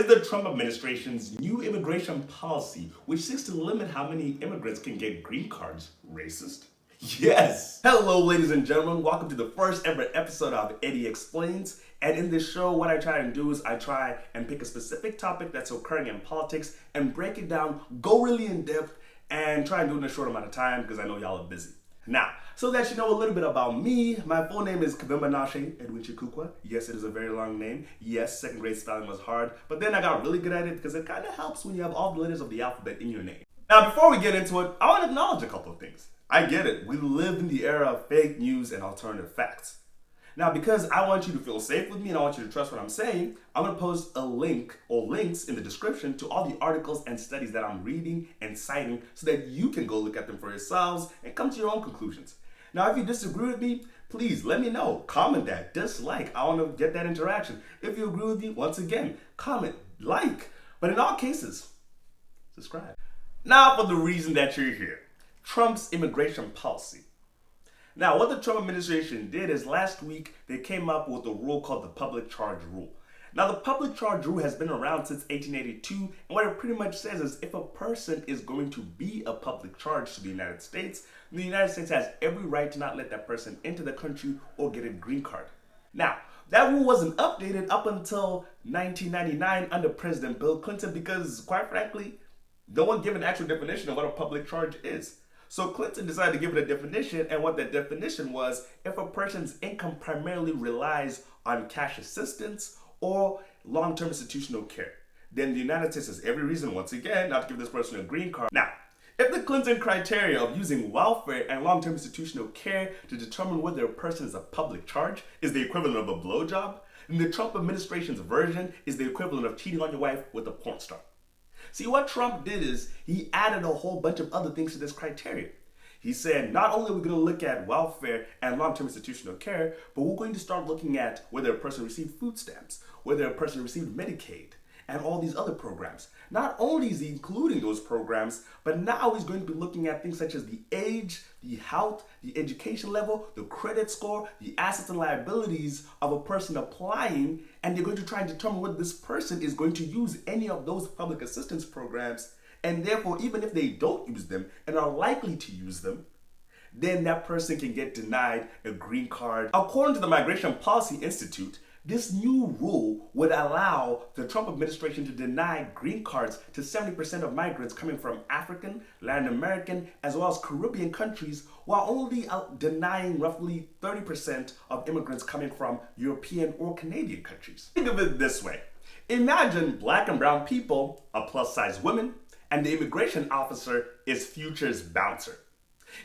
is the Trump administration's new immigration policy, which seeks to limit how many immigrants can get green cards, racist? Yes! Hello, ladies and gentlemen. Welcome to the first ever episode of Eddie Explains. And in this show, what I try and do is I try and pick a specific topic that's occurring in politics and break it down, go really in depth, and try and do it in a short amount of time because I know y'all are busy. Now, so that you know a little bit about me, my full name is Kavimbanashe Edwin Chikukwa. Yes, it is a very long name. Yes, second grade spelling was hard, but then I got really good at it because it kind of helps when you have all the letters of the alphabet in your name. Now, before we get into it, I want to acknowledge a couple of things. I get it. We live in the era of fake news and alternative facts. Now, because I want you to feel safe with me and I want you to trust what I'm saying, I'm going to post a link or links in the description to all the articles and studies that I'm reading and citing so that you can go look at them for yourselves and come to your own conclusions. Now, if you disagree with me, please let me know. Comment that, dislike. I want to get that interaction. If you agree with me, once again, comment, like. But in all cases, subscribe. Now, for the reason that you're here, Trump's immigration policy. Now, what the Trump administration did is last week they came up with a rule called the public charge rule. Now, the public charge rule has been around since 1882, and what it pretty much says is if a person is going to be a public charge to the United States, the United States has every right to not let that person into the country or get a green card. Now, that rule wasn't updated up until 1999 under President Bill Clinton because, quite frankly, no one gave an actual definition of what a public charge is. So Clinton decided to give it a definition, and what that definition was, if a person's income primarily relies on cash assistance or long-term institutional care, then the United States has every reason, once again, not to give this person a green card. Now, if the Clinton criteria of using welfare and long-term institutional care to determine whether a person is a public charge is the equivalent of a blowjob, then the Trump administration's version is the equivalent of cheating on your wife with a porn star. See, what Trump did is he added a whole bunch of other things to this criteria. He said, not only are we going to look at welfare and long-term institutional care, but we're going to start looking at whether a person received food stamps, whether a person received Medicaid, and all these other programs. Not only is he including those programs, but now he's going to be looking at things such as the age, the health, the education level, the credit score, the assets and liabilities of a person applying, and they're going to try and determine whether this person is going to use any of those public assistance programs, and therefore, even if they don't use them and are likely to use them, then that person can get denied a green card. According to the Migration Policy Institute, this new rule would allow the Trump administration to deny green cards to 70% of migrants coming from African, Latin American, as well as Caribbean countries, while only denying roughly 30% of immigrants coming from European or Canadian countries. Think of it this way. Imagine black and brown people are plus-size women, and the immigration officer is Future's bouncer.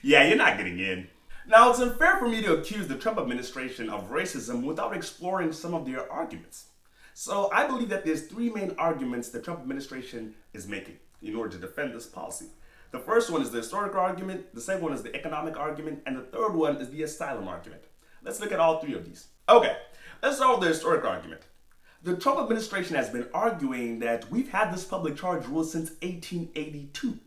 Yeah, you're not getting in. Now, it's unfair for me to accuse the Trump administration of racism without exploring some of their arguments. So I believe that there's three main arguments the Trump administration is making in order to defend this policy. The first one is the historical argument, the second one is the economic argument, and the third one is the asylum argument. Let's look at all three of these. Okay, let's start with the historical argument. The Trump administration has been arguing that we've had this public charge rule since 1882.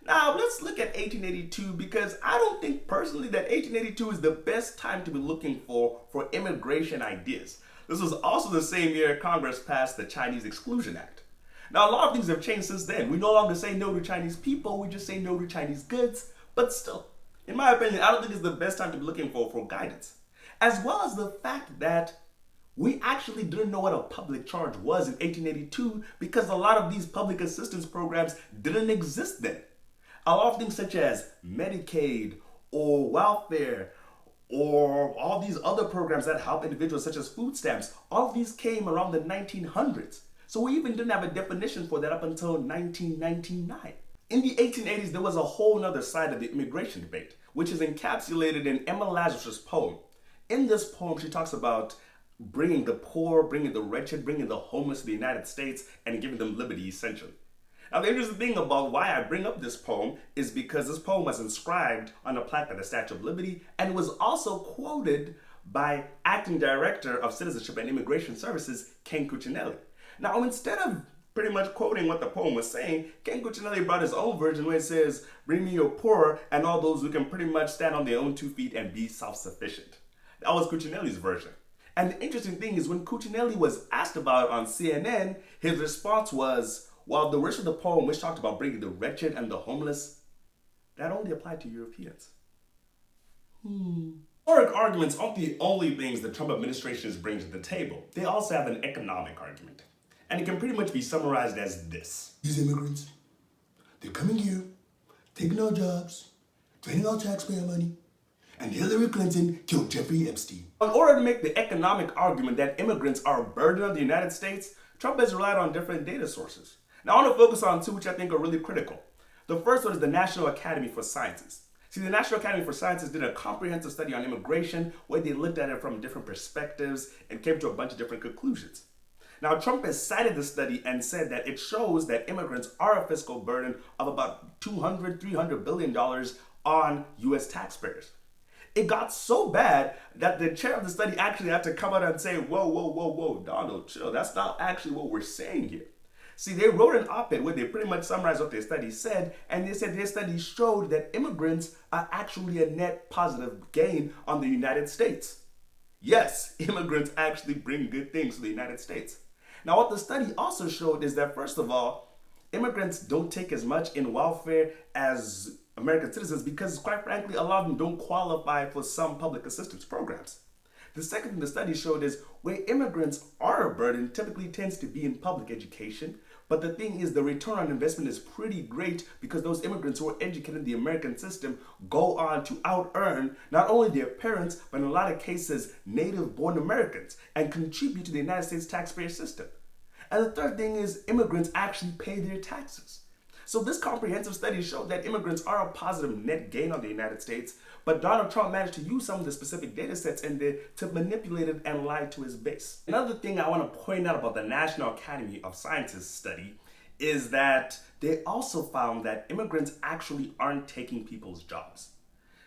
Now, let's look at 1882 because I don't think personally that 1882 is the best time to be looking for immigration ideas. This was also the same year Congress passed the Chinese Exclusion Act. Now, a lot of things have changed since then. We no longer say no to Chinese people, we just say no to Chinese goods. But still, in my opinion, I don't think it's the best time to be looking for guidance. As well as the fact that we actually didn't know what a public charge was in 1882 because a lot of these public assistance programs didn't exist then. A lot of things such as Medicaid or welfare or all these other programs that help individuals such as food stamps, all of these came around the 1900s. So we even didn't have a definition for that up until 1999. In the 1880s, there was a whole other side of the immigration debate, which is encapsulated in Emma Lazarus's poem. In this poem, she talks about bringing the poor, bringing the wretched, bringing the homeless to the United States and giving them liberty essentially. Now, the interesting thing about why I bring up this poem is because this poem was inscribed on a plaque at the Statue of Liberty, and it was also quoted by Acting Director of Citizenship and Immigration Services, Ken Cuccinelli. Now, instead of pretty much quoting what the poem was saying, Ken Cuccinelli brought his own version where it says, "Bring me your poor and all those who can pretty much stand on their own 2 feet and be self-sufficient." That was Cuccinelli's version. And the interesting thing is when Cuccinelli was asked about it on CNN, his response was, while the rest of the poem which talked about bringing the wretched and the homeless, that only applied to Europeans. Historic arguments aren't the only things the Trump administration is bringing to the table. They also have an economic argument. And it can pretty much be summarized as this. These immigrants, they're coming here, taking our jobs, draining our taxpayer money, and Hillary Clinton killed Jeffrey Epstein. In order to make the economic argument that immigrants are a burden on the United States, Trump has relied on different data sources. Now I want to focus on two which I think are really critical. The first one is the National Academy for Sciences. See, the National Academy for Sciences did a comprehensive study on immigration where they looked at it from different perspectives and came to a bunch of different conclusions. Now, Trump has cited the study and said that it shows that immigrants are a fiscal burden of about $300 billion on U.S. taxpayers. It got so bad that the chair of the study actually had to come out and say, whoa, Donald, chill. That's not actually what we're saying here. See, they wrote an op-ed where they pretty much summarized what their study said, and they said their study showed that immigrants are actually a net positive gain on the United States. Yes, immigrants actually bring good things to the United States. Now, what the study also showed is that, first of all, immigrants don't take as much in welfare as American citizens because, quite frankly, a lot of them don't qualify for some public assistance programs. The second thing the study showed is where immigrants are a burden typically tends to be in public education. But the thing is, the return on investment is pretty great because those immigrants who are educated in the American system go on to out-earn not only their parents, but in a lot of cases, native-born Americans and contribute to the United States taxpayer system. And the third thing is immigrants actually pay their taxes. So this comprehensive study showed that immigrants are a positive net gain on the United States, but Donald Trump managed to use some of the specific data sets in there to manipulate it and lie to his base. Another thing I want to point out about the National Academy of Sciences study is that they also found that immigrants actually aren't taking people's jobs.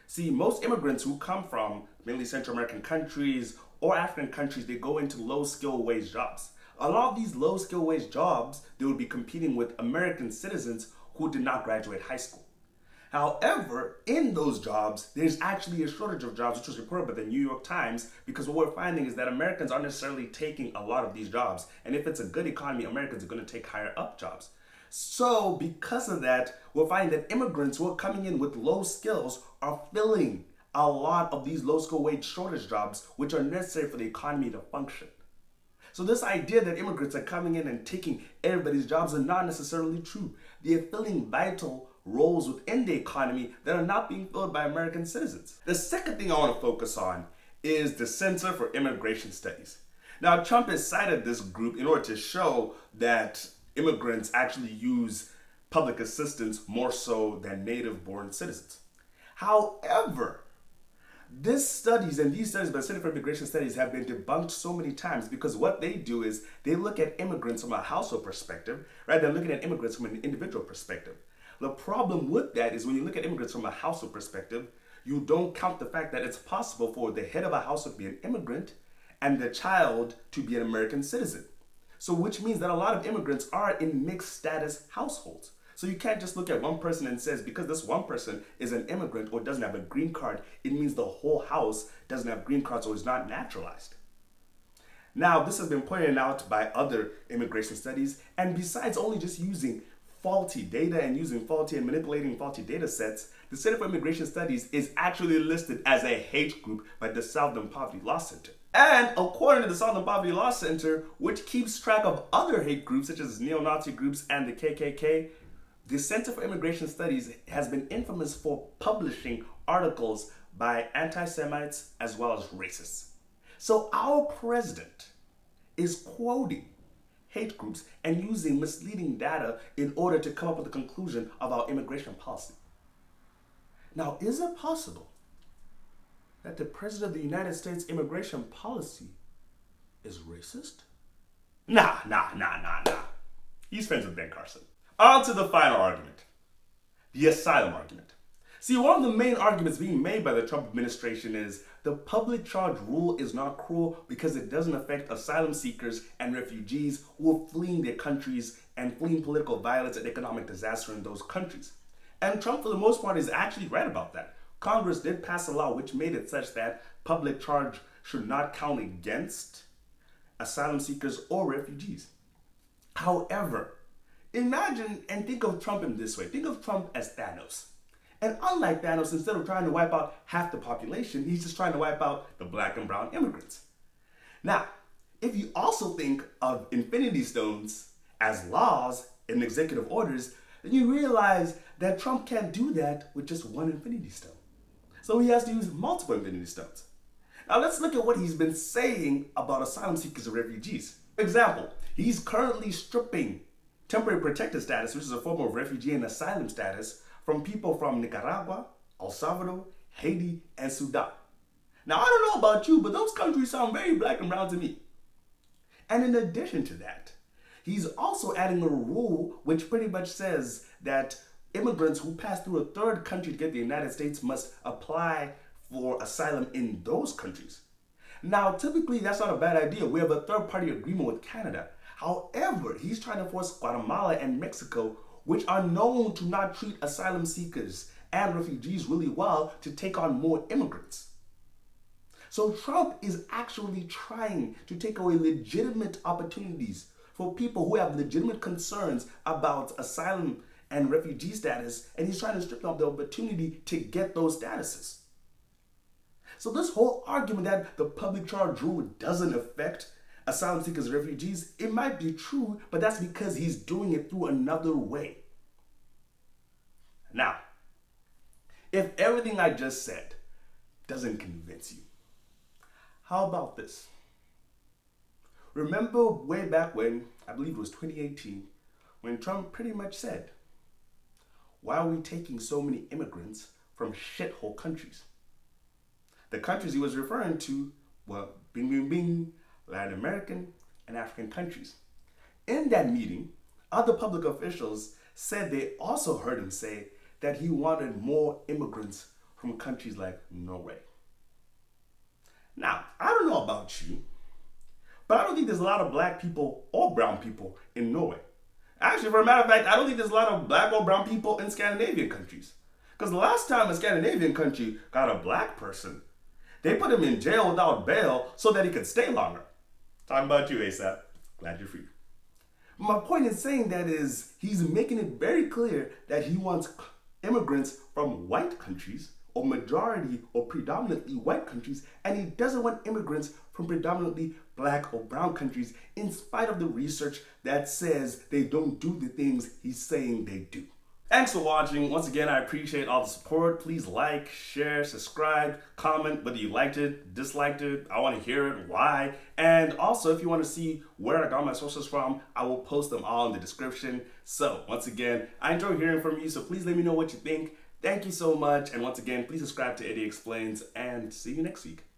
See, most immigrants who come from mainly Central American countries or African countries, they go into low-skill wage jobs. A lot of these low-skill wage jobs, they would be competing with American citizens who did not graduate high school. However, in those jobs, there's actually a shortage of jobs, which was reported by the New York Times, because what we're finding is that Americans aren't necessarily taking a lot of these jobs. And if it's a good economy, Americans are going to take higher up jobs. So because of that, we're finding that immigrants who are coming in with low skills are filling a lot of these low skill wage shortage jobs, which are necessary for the economy to function. So this idea that immigrants are coming in and taking everybody's jobs are not necessarily true. They are filling vital roles within the economy that are not being filled by American citizens. The second thing I want to focus on is the Center for Immigration Studies. Now, Trump has cited this group in order to show that immigrants actually use public assistance more so than native-born citizens. However, these studies by the Center for Immigration Studies have been debunked so many times because what they do is they look at immigrants from a household perspective rather than looking at immigrants from an individual perspective. The problem with that is when you look at immigrants from a household perspective, you don't count the fact that it's possible for the head of a household to be an immigrant and the child to be an American citizen. So which means that a lot of immigrants are in mixed status households. So you can't just look at one person and says because this one person is an immigrant or doesn't have a green card, it means the whole house doesn't have green cards or is not naturalized. Now, this has been pointed out by other immigration studies, and besides only just using faulty data and using faulty and manipulating faulty data sets, the Center for Immigration Studies is actually listed as a hate group by the Southern Poverty Law Center. And according to the Southern Poverty Law Center, which keeps track of other hate groups such as neo-Nazi groups and the KKK, the Center for Immigration Studies has been infamous for publishing articles by anti-Semites as well as racists. So our president is quoting hate groups and using misleading data in order to come up with a conclusion of our immigration policy. Now, is it possible that the president of the United States immigration policy is racist? Nah. He's friends with Ben Carson. On to the final argument, the asylum argument. See, one of the main arguments being made by the Trump administration is the public charge rule is not cruel because it doesn't affect asylum seekers and refugees who are fleeing their countries and fleeing political violence and economic disaster in those countries. And Trump, for the most part, is actually right about that. Congress did pass a law which made it such that public charge should not count against asylum seekers or refugees. However, imagine and think of Trump in this way. Think of Trump as Thanos. And unlike Thanos, instead of trying to wipe out half the population, he's just trying to wipe out the black and brown immigrants. Now, if you also think of Infinity Stones as laws and executive orders, then you realize that Trump can't do that with just one Infinity Stone. So he has to use multiple Infinity Stones. Now let's look at what he's been saying about asylum seekers and refugees. For example, he's currently stripping temporary protected status, which is a form of refugee and asylum status, from people from Nicaragua, El Salvador, Haiti, and Sudan. Now I don't know about you, but those countries sound very black and brown to me. And in addition to that, he's also adding a rule which pretty much says that immigrants who pass through a third country to get to the United States must apply for asylum in those countries. Now, typically, that's not a bad idea. We have a third-party agreement with Canada. However, he's trying to force Guatemala and Mexico, which are known to not treat asylum seekers and refugees really well, to take on more immigrants. So Trump is actually trying to take away legitimate opportunities for people who have legitimate concerns about asylum and refugee status, and he's trying to strip them of the opportunity to get those statuses. So this whole argument that the public charge rule doesn't affect asylum seekers and refugees, it might be true, but that's because he's doing it through another way. Now, if everything I just said doesn't convince you, how about this? Remember way back when, I believe it was 2018, when Trump pretty much said, why are we taking so many immigrants from shithole countries? The countries he was referring to were Latin American and African countries. In that meeting, other public officials said they also heard him say that he wanted more immigrants from countries like Norway. Now, I don't know about you, but I don't think there's a lot of black people or brown people in Norway. Actually, for a matter of fact, I don't think there's a lot of black or brown people in Scandinavian countries. Because the last time a Scandinavian country got a black person, they put him in jail without bail so that he could stay longer. Talking about you, ASAP. Glad you're free. My point in saying that is he's making it very clear that he wants immigrants from white countries, or majority or predominantly white countries, and he doesn't want immigrants from predominantly black or brown countries, in spite of the research that says they don't do the things he's saying they do. Thanks for watching. Once again, I appreciate all the support. Please like, share, subscribe, comment whether you liked it, disliked it. I want to hear it, why. And also, if you want to see where I got my sources from, I will post them all in the description. So once again, I enjoy hearing from you, so please let me know what you think. Thank you so much. And once again, please subscribe to EddyExplains, and see you next week.